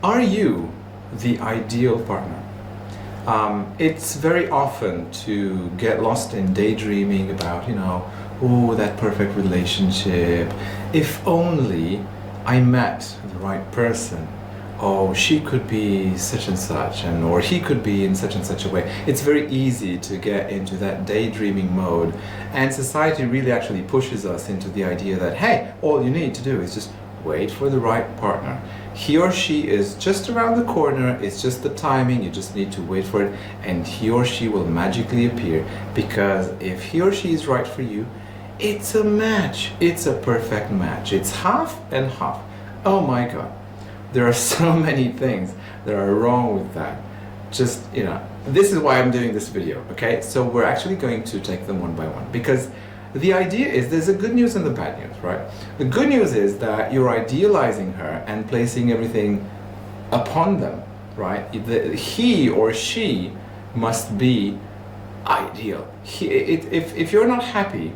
Are you the ideal partner? It's very often to get lost in daydreaming about, oh, that perfect relationship. If only I met the right person. Oh, she could be such and such, or he could be in such and such a way. It's very easy to get into that daydreaming mode, and society really actually pushes us into the idea that, hey, all you need to do is just wait for the right partner. He or she is just around the corner, it's just the timing, you just need to wait for it, and he or she will magically appear, because if he or she is right for you, it's a match, it's a perfect match, it's half and half. Oh my God. There are so many things that are wrong with that. Just, this is why I'm doing this video, okay? So we're actually going to take them one by one, because the idea is there's a good news and the bad news, right? The good news is that you're idealizing her and placing everything upon them, right? He or she must be ideal. If you're not happy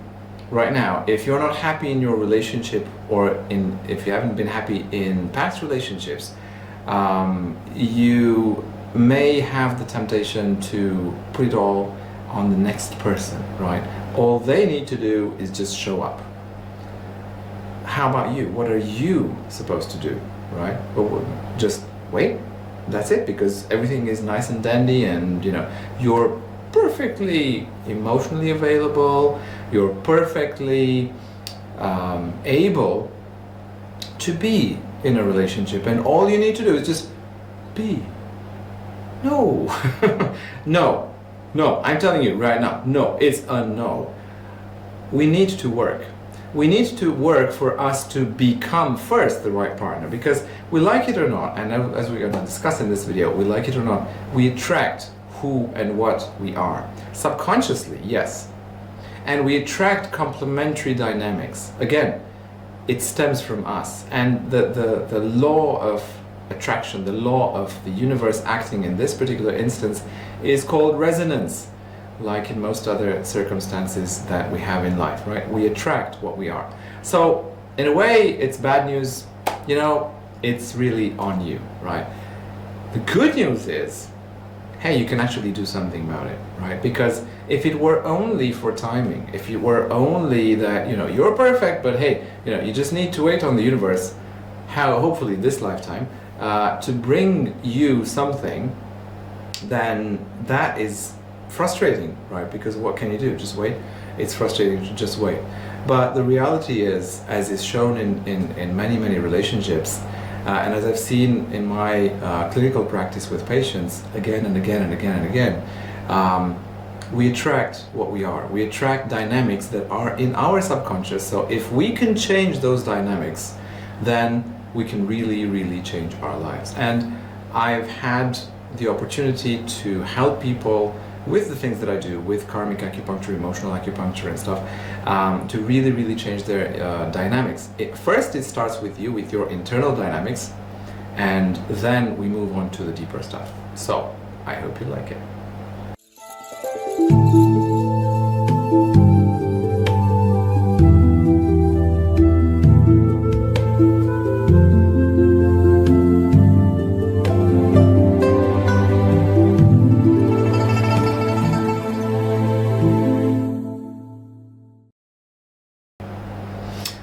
right now, if you're not happy in your relationship, or if you haven't been happy in past relationships, you may have the temptation to put it all on the next person, right? All they need to do is just show up. How about you? What are you supposed to do, right? Well, just wait. That's it, because everything is nice and dandy, and you're perfectly emotionally available, you're perfectly able to be in a relationship, and all you need to do is just be. No. No, I'm telling you right now, no, it's a no. We need to work. We need to work for us to become first the right partner, because we like it or not, and as we're going to discuss in this video, we like it or not, we attract who and what we are. Subconsciously, yes. And we attract complementary dynamics. Again, it stems from us. And the law of attraction, the law of the universe acting in this particular instance, is called resonance, like in most other circumstances that we have in life, right? We attract what we are. So in a way, it's bad news, it's really on you, right? The good news is, hey, you can actually do something about it, right? Because if it were only for timing, if it were only that, you're perfect, but hey, you just need to wait on the universe, hopefully this lifetime, to bring you something, then that is frustrating, right? Because what can you do? Just wait? It's frustrating to just wait. But the reality is, as is shown in many, many relationships, and as I've seen in my clinical practice with patients again and again and again and again, we attract what we are. We attract dynamics that are in our subconscious. So if we can change those dynamics, then we can really, really change our lives. And I've had the opportunity to help people with the things that I do, with karmic acupuncture, emotional acupuncture and stuff, to really, really change their dynamics. First, it starts with you, with your internal dynamics, and then we move on to the deeper stuff. So, I hope you like it.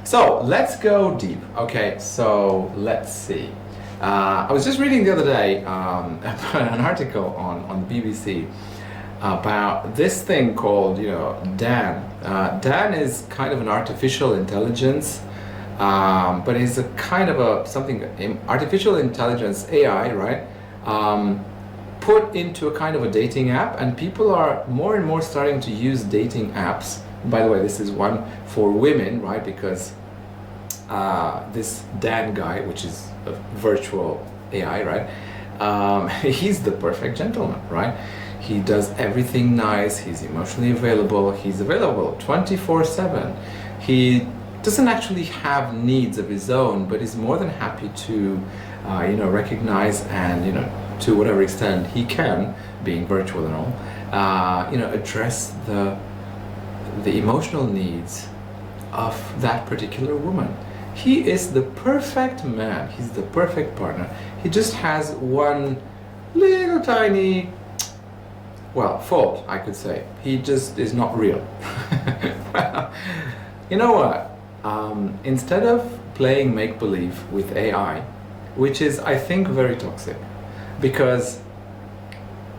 So let's go deep. Okay, so let's see. I was just reading the other day about an article on the BBC about this thing called, Dan. Dan is kind of an artificial intelligence, but is a kind of artificial intelligence, AI, right? Put into a kind of a dating app, and people are more and more starting to use dating apps. By the way, this is one for women, right? Because this Dan guy, which is a virtual AI, right? He's the perfect gentleman, right? He does everything nice, he's emotionally available, he's available 24/7. He doesn't actually have needs of his own, but is more than happy to, recognize and, to whatever extent he can, being virtual and all, address the emotional needs of that particular woman. He is the perfect man. He's the perfect partner. He just has one little tiny, well, fault, I could say. He just is not real. Well, you know what? Instead of playing make-believe with AI, which is, I think, very toxic, because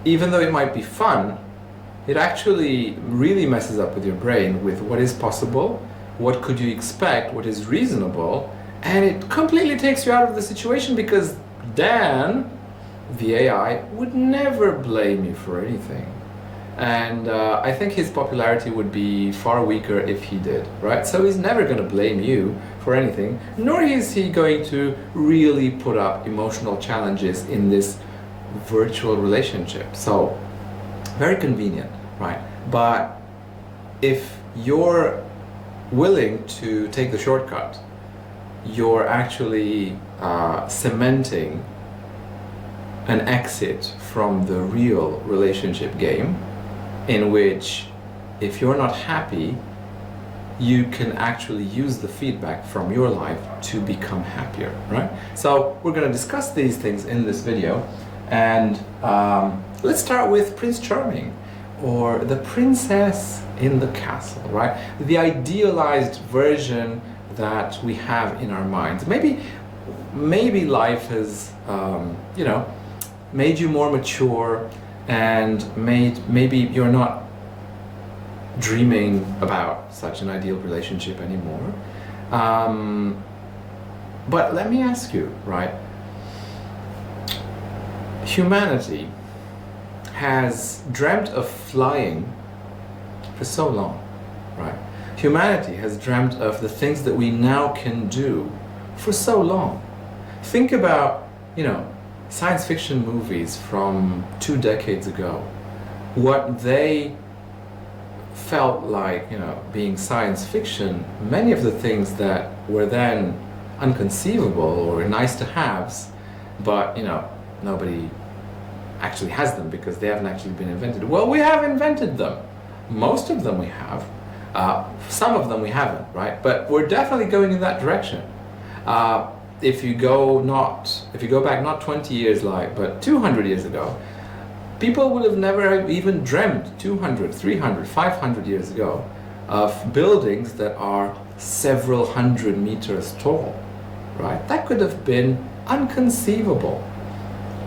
even though it might be fun, it actually really messes up with your brain with what is possible, what could you expect, what is reasonable, and it completely takes you out of the situation, because Dan, the AI, would never blame you for anything. And I think his popularity would be far weaker if he did, right? So he's never going to blame you for anything, nor is he going to really put up emotional challenges in this virtual relationship. So, very convenient, right? But if you're willing to take the shortcut, you're actually cementing an exit from the real relationship game, in which if you're not happy, you can actually use the feedback from your life to become happier, right? So we're going to discuss these things in this video, and let's start with Prince Charming, or the princess in the castle, right? The idealized version that we have in our minds. Maybe life has, you know, made you more mature, and maybe you're not dreaming about such an ideal relationship anymore. But let me ask you, right? Humanity has dreamt of flying for so long, right? Humanity has dreamt of the things that we now can do for so long. Think about, you know, science fiction movies from 2 decades ago. What they felt like, you know, being science fiction, many of the things that were then unconceivable or nice to haves, but, you know, nobody actually has them because they haven't actually been invented. Well, we have invented them. Most of them we have. Some of them we haven't, right? But we're definitely going in that direction. If you go back not 20 years like, but 200 years ago, people would have never even dreamed 200, 300, 500 years ago of buildings that are several hundred meters tall, right? That could have been unconceivable.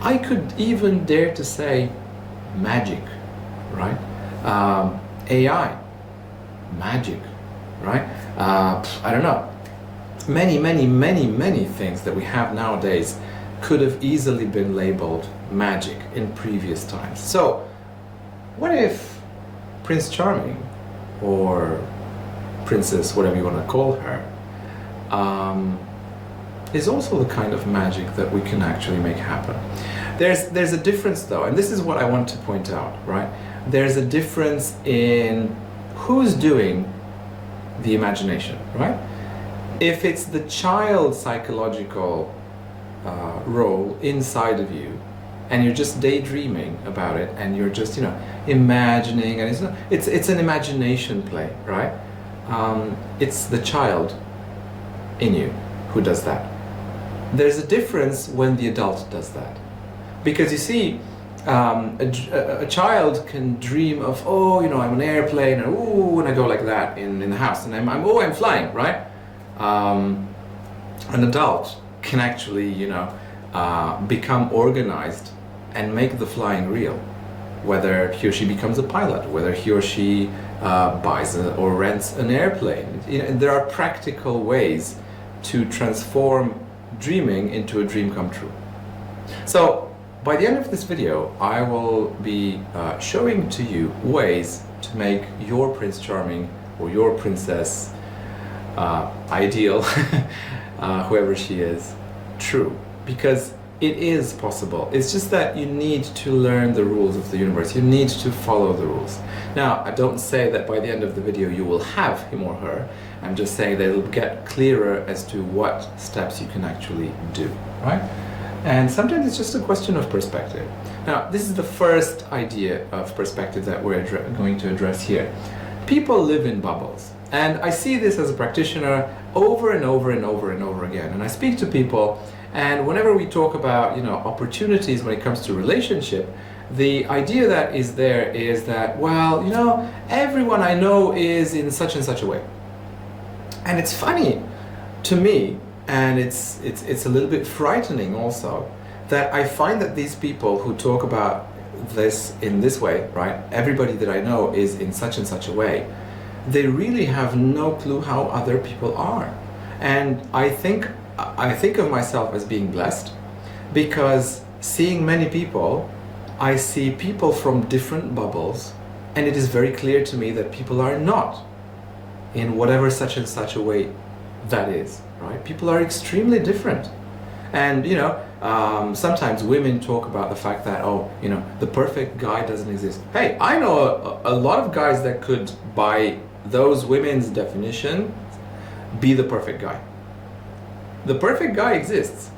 I could even dare to say magic, right? AI, magic, right? I don't know. Many things that we have nowadays could have easily been labeled magic in previous times. So, what if Prince Charming, or Princess, whatever you want to call her, is also the kind of magic that we can actually make happen? There's a difference though, and this is what I want to point out, right? There's a difference in who's doing the imagination, right? If it's the child psychological role inside of you, and you're just daydreaming about it, and you're just, you know, imagining, and it's an imagination play, right? It's the child in you who does that. There's a difference when the adult does that, because you see, a child can dream of, oh, you know, I'm on an airplane, and ooh, and I go like that in the house, and I'm flying, right? An adult can actually, you know, become organized and make the flying real, whether he or she becomes a pilot, whether he or she buys or rents an airplane. You know, there are practical ways to transform dreaming into a dream come true. So by the end of this video, I will be showing to you ways to make your Prince Charming or your princess ideal, whoever she is, true. Because it is possible. It's just that you need to learn the rules of the universe. You need to follow the rules. Now, I don't say that by the end of the video you will have him or her. I'm just saying that it'll get clearer as to what steps you can actually do, right? And sometimes it's just a question of perspective. Now, this is the first idea of perspective that we're going to address here. People live in bubbles. And I see this as a practitioner over and over and over and over again. And I speak to people, and whenever we talk about, opportunities when it comes to relationship, the idea that is there is that, well, everyone I know is in such and such a way. And it's funny to me, and it's a little bit frightening also, that I find that these people who talk about this in this way, right? Everybody that I know is in such and such a way. They really have no clue how other people are. And I think of myself as being blessed, because seeing many people, I see people from different bubbles, and it is very clear to me that people are not in whatever such and such a way that is, right? People are extremely different. And sometimes women talk about the fact that, the perfect guy doesn't exist. Hey, I know a lot of guys that could, by those women's definition, be the perfect guy. The perfect guy exists.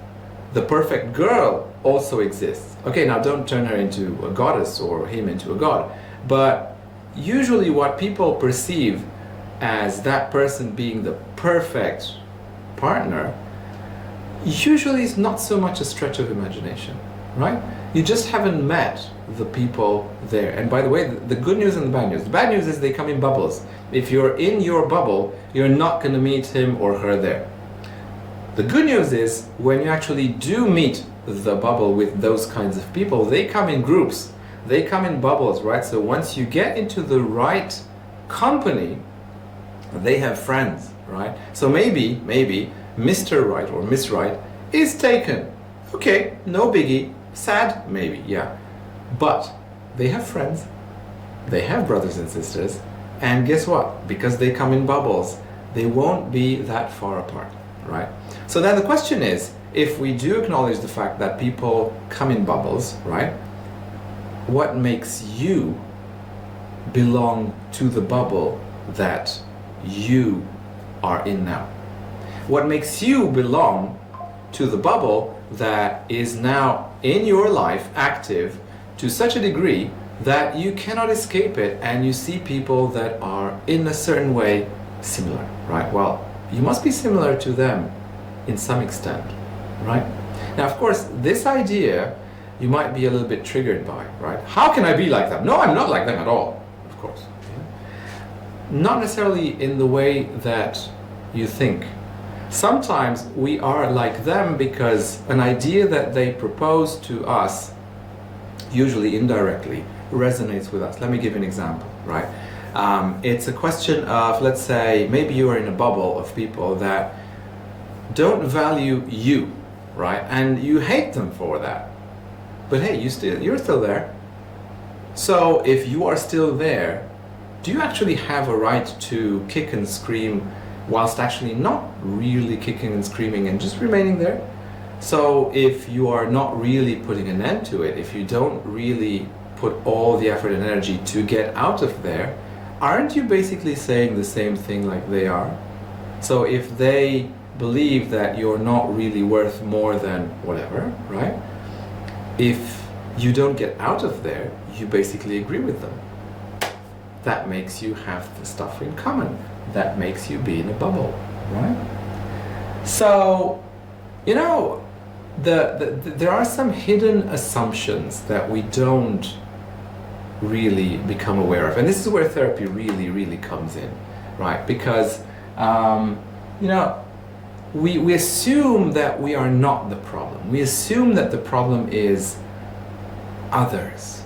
The perfect girl also exists. Okay, now don't turn her into a goddess or him into a god. But usually what people perceive as that person being the perfect partner usually is not so much a stretch of imagination, right? You just haven't met the people there. And by the way, the good news and the bad news. The bad news is they come in bubbles. If you're in your bubble, you're not going to meet him or her there. The good news is when you actually do meet the bubble with those kinds of people, they come in groups, they come in bubbles, right? So once you get into the right company, they have friends, right? So maybe Mr. Right or Miss Right is taken. Okay, no biggie. Sad, maybe, yeah. But they have friends, they have brothers and sisters, and guess what? Because they come in bubbles, they won't be that far apart, right? So then the question is, if we do acknowledge the fact that people come in bubbles, right? What makes you belong to the bubble that you are in now? What makes you belong to the bubble that is now in your life active to such a degree that you cannot escape it, and you see people that are in a certain way similar, right? Well, you must be similar to them in some extent, right? Now, of course, this idea you might be a little bit triggered by, right? How can I be like them? No, I'm not like them at all, of course. Not necessarily in the way that you think. Sometimes we are like them because an idea that they propose to us, usually indirectly, resonates with us. Let me give you an example, right? It's a question of, let's say, maybe you are in a bubble of people that don't value you, right? And you hate them for that. But hey, you're still there. So if you are still there, do you actually have a right to kick and scream whilst actually not really kicking and screaming and just remaining there? So if you are not really putting an end to it, if you don't really put all the effort and energy to get out of there, aren't you basically saying the same thing like they are? So if they believe that you're not really worth more than whatever, right? If you don't get out of there, you basically agree with them. That makes you have the stuff in common. That makes you be in a bubble, right? So, there are some hidden assumptions that we don't really become aware of. And this is where therapy really, really comes in, right? Because, we assume that we are not the problem. We assume that the problem is others.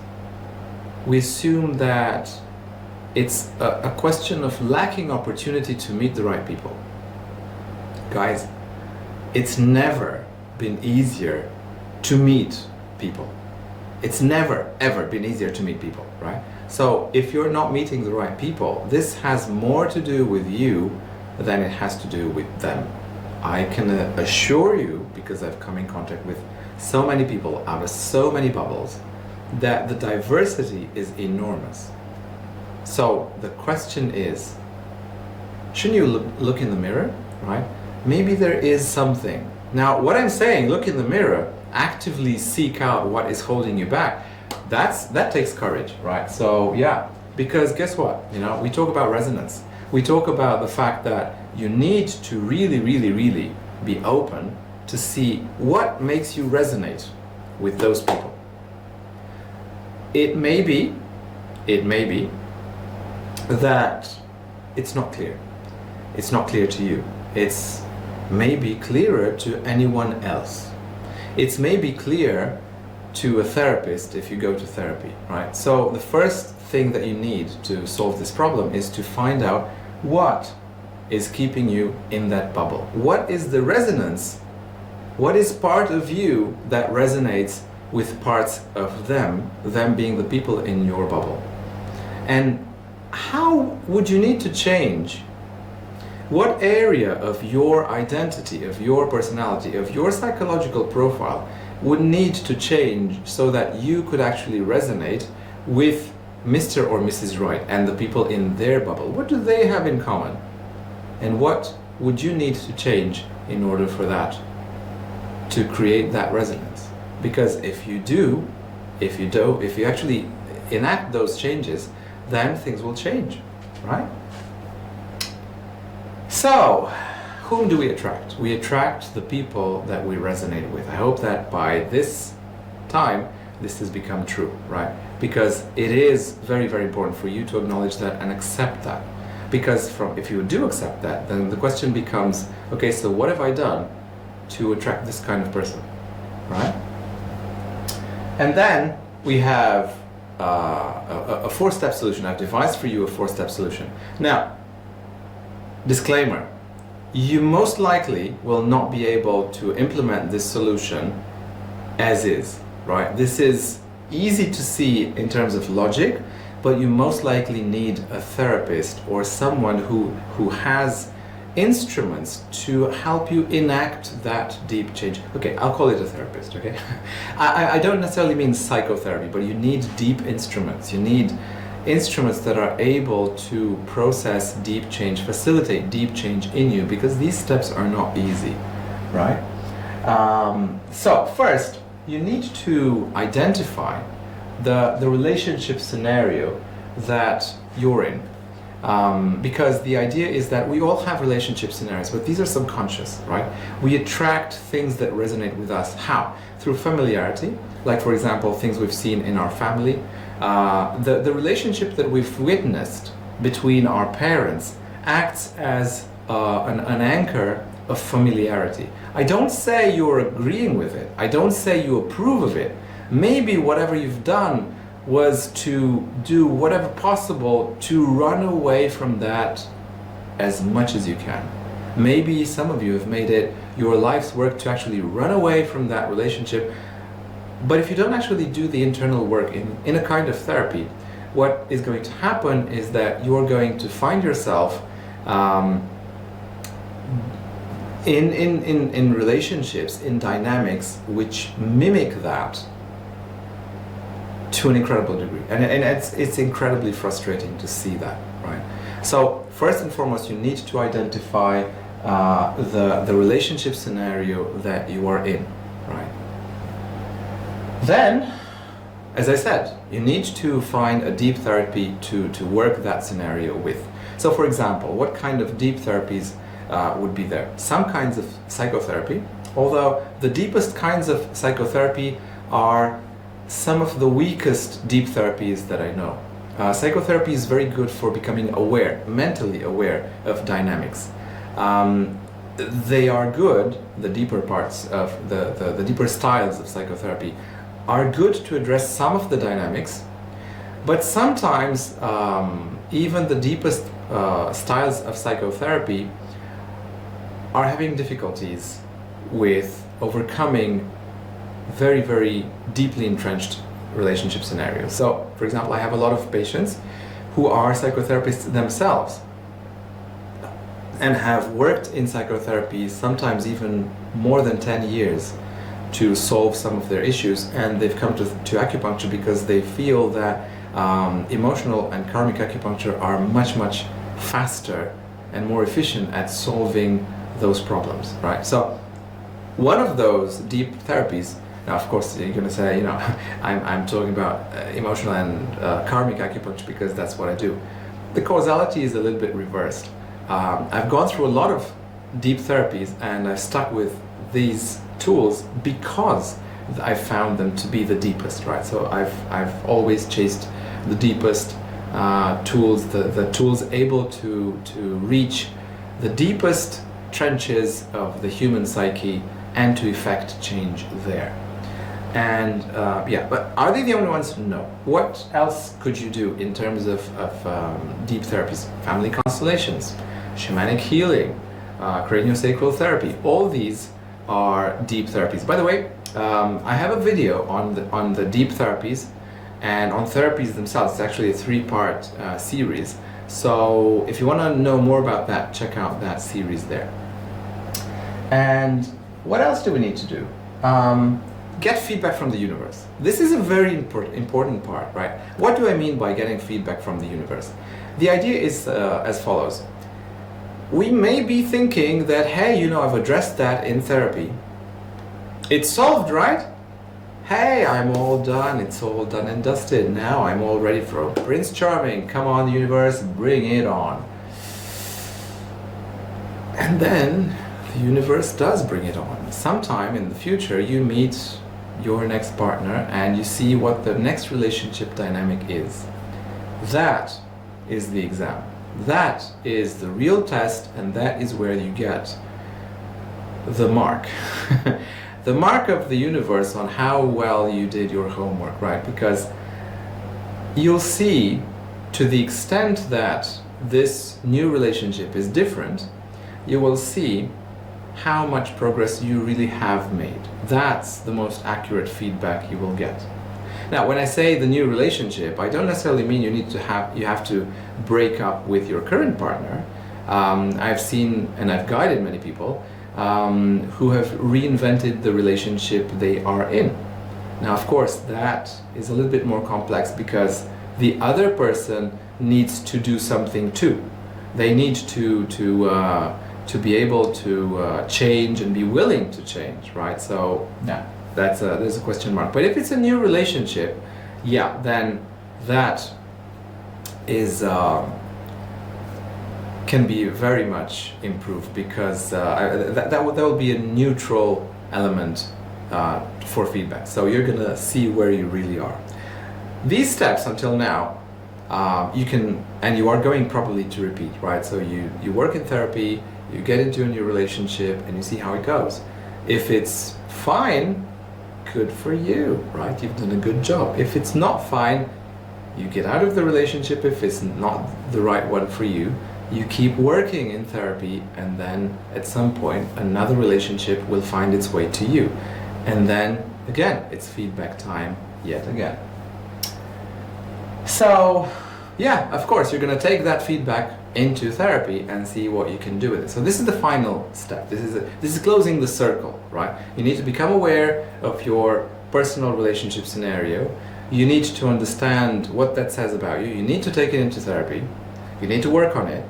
We assume that it's a question of lacking opportunity to meet the right people. Guys, it's never been easier to meet people. It's never, ever been easier to meet people, right? So if you're not meeting the right people, this has more to do with you than it has to do with them. I can assure you, because I've come in contact with so many people out of so many bubbles, that the diversity is enormous. So the question is, shouldn't you look in the mirror, right? Maybe there is something. Now, what I'm saying, look in the mirror, actively seek out what is holding you back, that takes courage, right? So yeah, because guess what? We talk about resonance. We talk about the fact that you need to really, really, really be open to see what makes you resonate with those people. It may be that it's not clear. It's not clear to you. It's maybe clearer to anyone else. It's maybe clear to a therapist if you go to therapy, right? So the first thing that you need to solve this problem is to find out what is keeping you in that bubble. What is the resonance? What is part of you that resonates with parts of them being the people in your bubble? And how would you need to change? What area of your identity, of your personality, of your psychological profile would need to change so that you could actually resonate with Mr. or Mrs. Right and the people in their bubble? What do they have in common? And what would you need to change in order for that to create that resonance? Because if you actually enact those changes, then things will change, right? So, whom do we attract? We attract the people that we resonate with. I hope that by this time, this has become true, right? Because it is very, very important for you to acknowledge that and accept that. Because if you do accept that, then the question becomes, okay, so what have I done to attract this kind of person, right? And then we have a four-step solution. I've devised for you a four-step solution. Now, disclaimer, you most likely will not be able to implement this solution as is, right? This is easy to see in terms of logic, but you most likely need a therapist or someone who has instruments to help you enact that deep change. Okay, I'll call it a therapist, okay? I don't necessarily mean psychotherapy, but you need deep instruments. You need instruments that are able to process deep change, facilitate deep change in you, because these steps are not easy, right? So first, you need to identify the relationship scenario that you're in. Because the idea is that we all have relationship scenarios, but these are subconscious, right? We attract things that resonate with us. How? Through familiarity, like for example, things we've seen in our family. The relationship that we've witnessed between our parents acts as an anchor of familiarity. I don't say you're agreeing with it. I don't say you approve of it. Maybe whatever you've done was to do whatever possible to run away from that as much as you can. Maybe some of you have made it your life's work to actually run away from that relationship. But if you don't actually do the internal work in a kind of therapy, what is going to happen is that you're going to find yourself in relationships, in dynamics which mimic that to an incredible degree, and it's incredibly frustrating to see that, right? So first and foremost, you need to identify the relationship scenario that you are in, right? Then, as I said, you need to find a deep therapy to work that scenario with. So for example, what kind of deep therapies would be there? Some kinds of psychotherapy, although the deepest kinds of psychotherapy are some of the weakest deep therapies that I know. Psychotherapy is very good for becoming aware, mentally aware of dynamics. They are good, the deeper parts of the deeper styles of psychotherapy are good to address some of the dynamics, but sometimes even the deepest styles of psychotherapy are having difficulties with overcoming very, very deeply entrenched relationship scenarios. So, for example, I have a lot of patients who are psychotherapists themselves and have worked in psychotherapy sometimes even more than 10 years to solve some of their issues, and they've come to acupuncture because they feel that emotional and karmic acupuncture are much, much faster and more efficient at solving those problems, right? So one of those deep therapies, now of course you're going to say, I'm talking about emotional and karmic acupuncture because that's what I do. the causality is a little bit reversed. I've gone through a lot of deep therapies and I've stuck with these tools because I found them to be the deepest, right? So I've always chased the deepest tools, the tools able to reach the deepest trenches of the human psyche and to effect change there. And yeah, but are they the only ones? No. What else could you do in terms of deep therapies? Family constellations, shamanic healing, craniosacral therapy. All these are deep therapies. By the way, I have a video on the deep therapies and on therapies themselves. It's actually a 3-part series. So if you want to know more about that, check out that series there. And what else do we need to do? Get feedback from the universe. This is a very important part, right? What do I mean by getting feedback from the universe? The idea is as follows. We may be thinking that, hey, you know, I've addressed that in therapy. It's solved, right? Hey, I'm all done. It's all done and dusted. Now I'm all ready for Prince Charming. Come on, universe, bring it on. And then the universe does bring it on. Sometime in the future, you meet your next partner and you see what the next relationship dynamic is. That is the exam. That is the real test, and that is where you get the mark. The mark of the universe on how well you did your homework, right? Because you'll see, to the extent that this new relationship is different, you will see how much progress you really have made. That's the most accurate feedback you will get. Now, when I say the new relationship, I don't necessarily mean you have to break up with your current partner. I've seen and I've guided many people who have reinvented the relationship they are in. Now, of course, that is a little bit more complex because the other person needs to do something too. They need to be able to change and be willing to change, right? So, yeah, there's a question mark. But if it's a new relationship, yeah, then that is can be very much improved because that will be a neutral element for feedback. So you're gonna see where you really are. These steps until now, you can, and you are going probably to repeat, right? So you work in therapy, you get into a new relationship, and you see how it goes. If it's fine, good for you, right? You've done a good job. If it's not fine, you get out of the relationship. If it's not the right one for you, you keep working in therapy, and then at some point another relationship will find its way to you. And then again, it's feedback time yet again. So yeah, of course, you're going to take that feedback into therapy and see what you can do with it. So this is the final step. This is closing the circle, right? You need to become aware of your personal relationship scenario. You need to understand what that says about you. You need to take it into therapy. You need to work on it.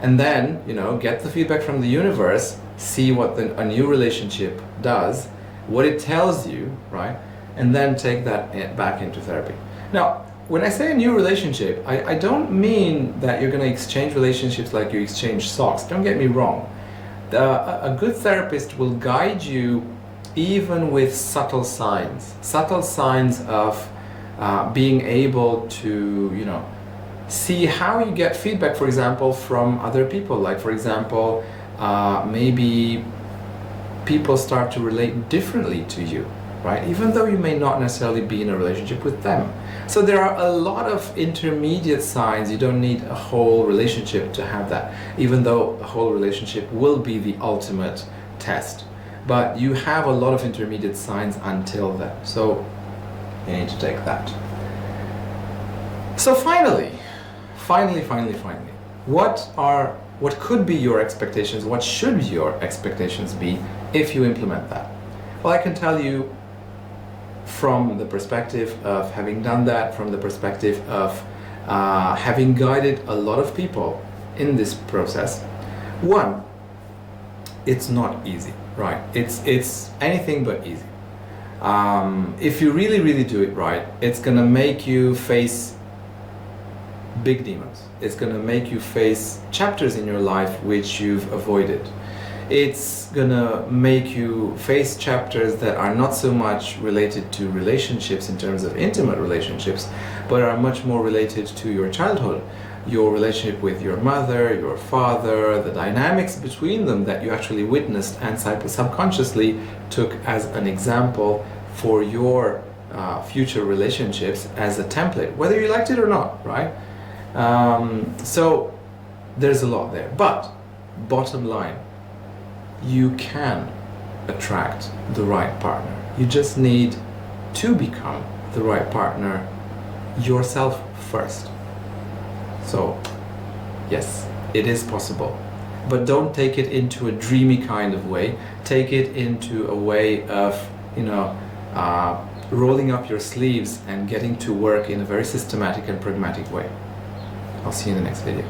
And then, you know, get the feedback from the universe, see what a new relationship does, what it tells you, right? And then take that back into therapy. Now, when I say a new relationship, I don't mean that you're going to exchange relationships like you exchange socks. Don't get me wrong. A good therapist will guide you even with subtle signs of being able to, you know, see how you get feedback, for example, from other people. Like, for example, maybe people start to relate differently to you, right? Even though you may not necessarily be in a relationship with them. So there are a lot of intermediate signs. You don't need a whole relationship to have that, even though a whole relationship will be the ultimate test. But you have a lot of intermediate signs until then. So you need to take that. So finally, what could be your expectations? What should your expectations be if you implement that? Well, I can tell you from the perspective of having done that, from the perspective of having guided a lot of people in this process. One, it's not easy, right? It's anything but easy. If you really do it right, it's gonna make you face big demons. It's going to make you face chapters in your life which you've avoided. It's going to make you face chapters that are not so much related to relationships in terms of intimate relationships, but are much more related to your childhood, your relationship with your mother, your father, the dynamics between them that you actually witnessed and subconsciously took as an example for your future relationships as a template, whether you liked it or not, right? So there's a lot there, but bottom line, you can attract the right partner. You just need to become the right partner yourself first. So yes, it is possible, but don't take it into a dreamy kind of way. Take it into a way of, rolling up your sleeves and getting to work in a very systematic and pragmatic way. I'll see you in the next video.